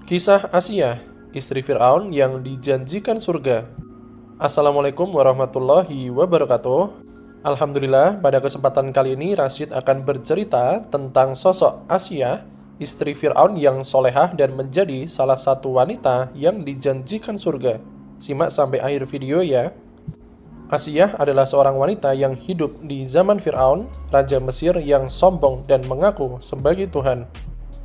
Kisah Asiyah, istri Fir'aun yang dijanjikan surga. Assalamualaikum warahmatullahi wabarakatuh. Alhamdulillah, pada kesempatan kali ini Rashid akan bercerita tentang sosok Asiyah, istri Fir'aun yang solehah dan menjadi salah satu wanita yang dijanjikan surga. Simak sampai akhir video ya. Asiyah adalah seorang wanita yang hidup di zaman Fir'aun, raja Mesir yang sombong dan mengaku sebagai Tuhan.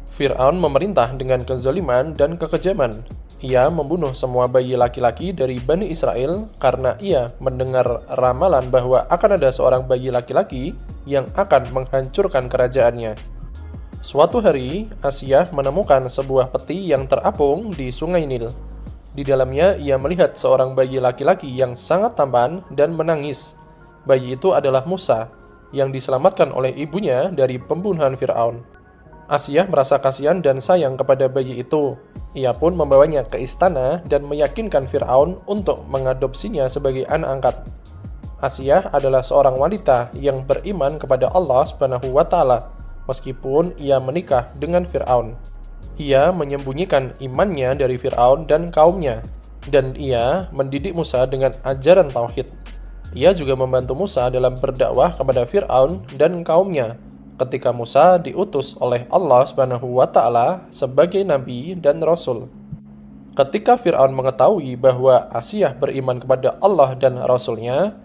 Fir'aun memerintah dengan kezaliman dan kekejaman. Ia membunuh semua bayi laki-laki dari Bani Israel karena ia mendengar ramalan bahwa akan ada seorang bayi laki-laki yang akan menghancurkan kerajaannya. Suatu hari, Asiyah menemukan sebuah peti yang terapung di Sungai Nil. Di dalamnya, ia melihat seorang bayi laki-laki yang sangat tampan dan menangis. Bayi itu adalah Musa, yang diselamatkan oleh ibunya dari pembunuhan Fir'aun. Asiyah merasa kasihan dan sayang kepada bayi itu. Ia pun membawanya ke istana dan meyakinkan Fir'aun untuk mengadopsinya sebagai anak angkat. Asiyah adalah seorang wanita yang beriman kepada Allah Subhanahu wa Ta'ala, meskipun ia menikah dengan Fir'aun. Ia menyembunyikan imannya dari Fir'aun dan kaumnya, dan ia mendidik Musa dengan ajaran tauhid. Ia juga membantu Musa dalam berdakwah kepada Fir'aun dan kaumnya, ketika Musa diutus oleh Allah Subhanahu wa Ta'ala sebagai nabi dan rasul. Ketika Fir'aun mengetahui bahwa Asiyah beriman kepada Allah dan rasulnya,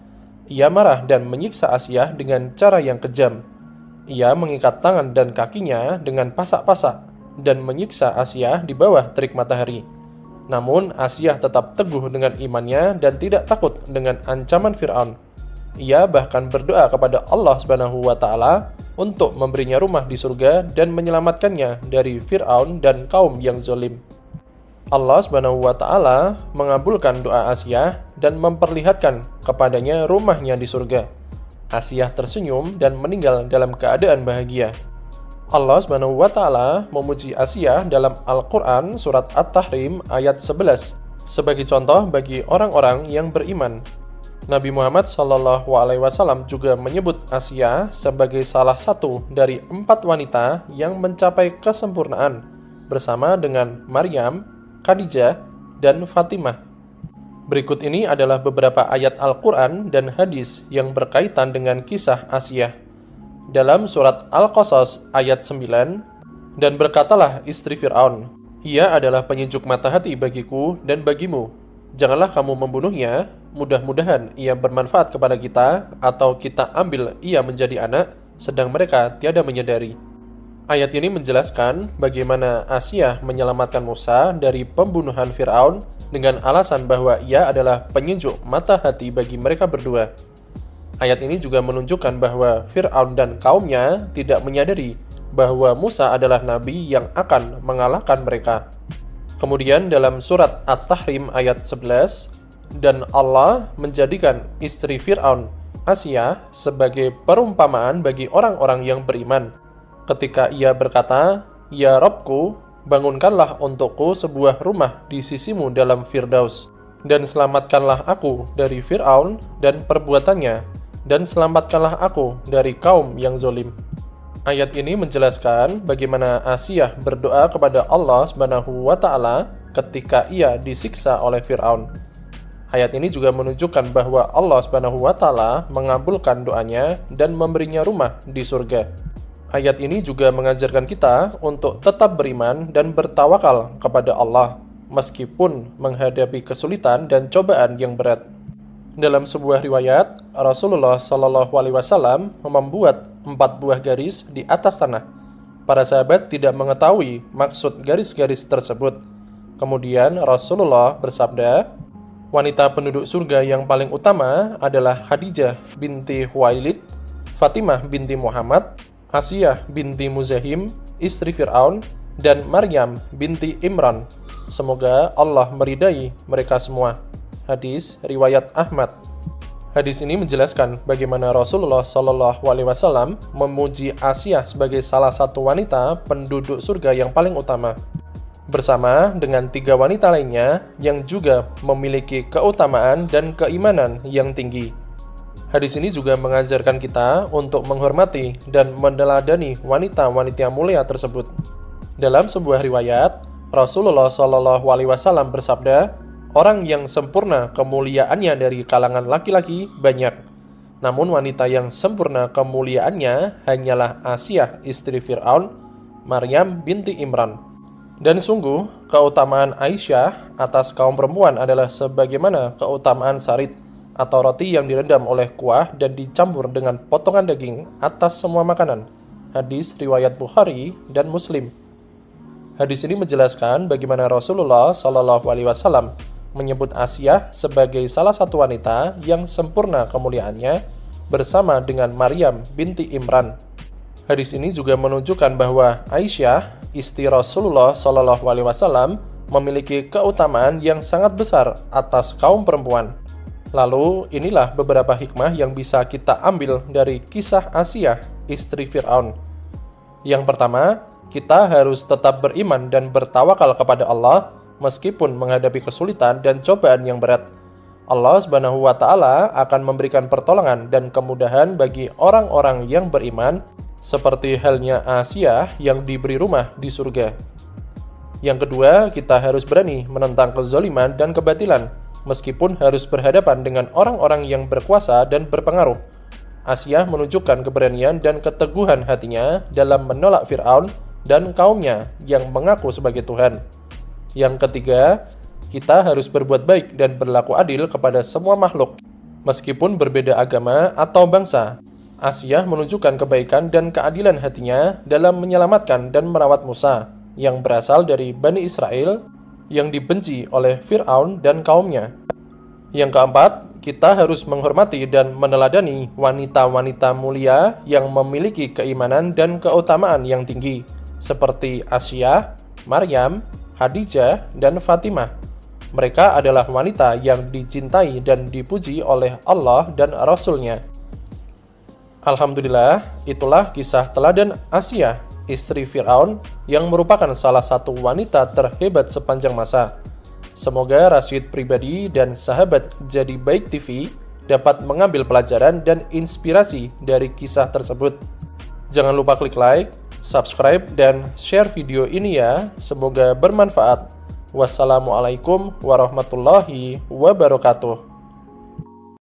ia marah dan menyiksa Asiyah dengan cara yang kejam. Ia mengikat tangan dan kakinya dengan pasak-pasak dan menyiksa Asiyah di bawah terik matahari. Namun Asiyah tetap teguh dengan imannya dan tidak takut dengan ancaman Fir'aun. Ia bahkan berdoa kepada Allah Subhanahu wa Ta'ala untuk memberinya rumah di surga dan menyelamatkannya dari Fir'aun dan kaum yang zalim. Allah Subhanahu wa Ta'ala mengabulkan doa Asiyah dan memperlihatkan kepadanya rumahnya di surga. Asiyah tersenyum dan meninggal dalam keadaan bahagia. Allah Subhanahu wa Ta'ala memuji Asiyah dalam Al-Quran surat At-Tahrim ayat 11 sebagai contoh bagi orang-orang yang beriman. Nabi Muhammad SAW juga menyebut Asiyah sebagai salah satu dari 4 wanita yang mencapai kesempurnaan bersama dengan Maryam, Khadijah, dan Fatimah. Berikut ini adalah beberapa ayat Al-Quran dan hadis yang berkaitan dengan kisah Asiyah. Dalam surat Al-Qasas ayat 9, dan berkatalah istri Fir'aun, ia adalah penyejuk mata hati bagiku dan bagimu. Janganlah kamu membunuhnya, mudah-mudahan ia bermanfaat kepada kita, atau kita ambil ia menjadi anak, sedang mereka tiada menyadari. Ayat ini menjelaskan bagaimana Asiyah menyelamatkan Musa dari pembunuhan Fir'aun dengan alasan bahwa ia adalah penyejuk mata hati bagi mereka berdua. Ayat ini juga menunjukkan bahwa Fir'aun dan kaumnya tidak menyadari bahwa Musa adalah nabi yang akan mengalahkan mereka. Kemudian dalam surat At-Tahrim ayat 11, dan Allah menjadikan istri Fir'aun, Asiyah, sebagai perumpamaan bagi orang-orang yang beriman. Ketika ia berkata, "Ya Rabbku, bangunkanlah untukku sebuah rumah di sisimu dalam Firdaus, dan selamatkanlah aku dari Fir'aun dan perbuatannya, dan selamatkanlah aku dari kaum yang zalim." Ayat ini menjelaskan bagaimana Asiyah berdoa kepada Allah Subhanahu wa Ta'ala ketika ia disiksa oleh Fir'aun. Ayat ini juga menunjukkan bahwa Allah Subhanahu wa Ta'ala mengabulkan doanya dan memberinya rumah di surga. Ayat ini juga mengajarkan kita untuk tetap beriman dan bertawakal kepada Allah meskipun menghadapi kesulitan dan cobaan yang berat. Dalam sebuah riwayat, Rasulullah SAW membuat 4 buah garis di atas tanah. Para sahabat tidak mengetahui maksud garis-garis tersebut. Kemudian Rasulullah bersabda, wanita penduduk surga yang paling utama adalah Khadijah binti Khuwailid, Fatimah binti Muhammad, Asiyah binti Muzahim, istri Fir'aun, dan Maryam binti Imran. Semoga Allah meridai mereka semua. Hadis riwayat Ahmad. Hadis ini menjelaskan bagaimana Rasulullah SAW memuji Asiyah sebagai salah satu wanita penduduk surga yang paling utama, bersama dengan 3 wanita lainnya yang juga memiliki keutamaan dan keimanan yang tinggi. Hadis ini juga mengajarkan kita untuk menghormati dan meneladani wanita-wanita mulia tersebut. Dalam sebuah riwayat, Rasulullah Shallallahu Alaihi Wasallam bersabda, orang yang sempurna kemuliaannya dari kalangan laki-laki banyak, namun wanita yang sempurna kemuliaannya hanyalah Asiyah istri Fir'aun, Maryam binti Imran. Dan sungguh, keutamaan Aisyah atas kaum perempuan adalah sebagaimana keutamaan sarit atau roti yang direndam oleh kuah dan dicampur dengan potongan daging atas semua makanan. Hadis riwayat Bukhari dan Muslim. Hadis ini menjelaskan bagaimana Rasulullah Shallallahu Alaihi Wasallam menyebut Asiyah sebagai salah satu wanita yang sempurna kemuliaannya bersama dengan Maryam binti Imran. Hadis ini juga menunjukkan bahwa Aisyah, istri Rasulullah Shallallahu Alaihi Wasallam, memiliki keutamaan yang sangat besar atas kaum perempuan. Lalu, inilah beberapa hikmah yang bisa kita ambil dari kisah Asiyah, istri Fir'aun. Yang pertama, kita harus tetap beriman dan bertawakal kepada Allah meskipun menghadapi kesulitan dan cobaan yang berat. Allah Subhanahu wa Ta'ala akan memberikan pertolongan dan kemudahan bagi orang-orang yang beriman, seperti halnya Asiyah yang diberi rumah di surga. Yang kedua, kita harus berani menentang kezaliman dan kebatilan, meskipun harus berhadapan dengan orang-orang yang berkuasa dan berpengaruh. Asiyah menunjukkan keberanian dan keteguhan hatinya dalam menolak Fir'aun dan kaumnya yang mengaku sebagai Tuhan. Yang ketiga, kita harus berbuat baik dan berlaku adil kepada semua makhluk, meskipun berbeda agama atau bangsa. Asiyah menunjukkan kebaikan dan keadilan hatinya dalam menyelamatkan dan merawat Musa, yang berasal dari Bani Israel, yang dibenci oleh Fir'aun dan kaumnya. Yang keempat, kita harus menghormati dan meneladani wanita-wanita mulia yang memiliki keimanan dan keutamaan yang tinggi, seperti Asiyah, Maryam, Khadijah, dan Fatimah. Mereka adalah wanita yang dicintai dan dipuji oleh Allah dan Rasul-Nya. Alhamdulillah, itulah kisah teladan Asiyah, istri Fir'aun, yang merupakan salah satu wanita terhebat sepanjang masa. Semoga Rasyid pribadi dan sahabat Jadi Baik TV dapat mengambil pelajaran dan inspirasi dari kisah tersebut. Jangan lupa klik like, subscribe, dan share video ini ya. Semoga bermanfaat. Wassalamualaikum warahmatullahi wabarakatuh.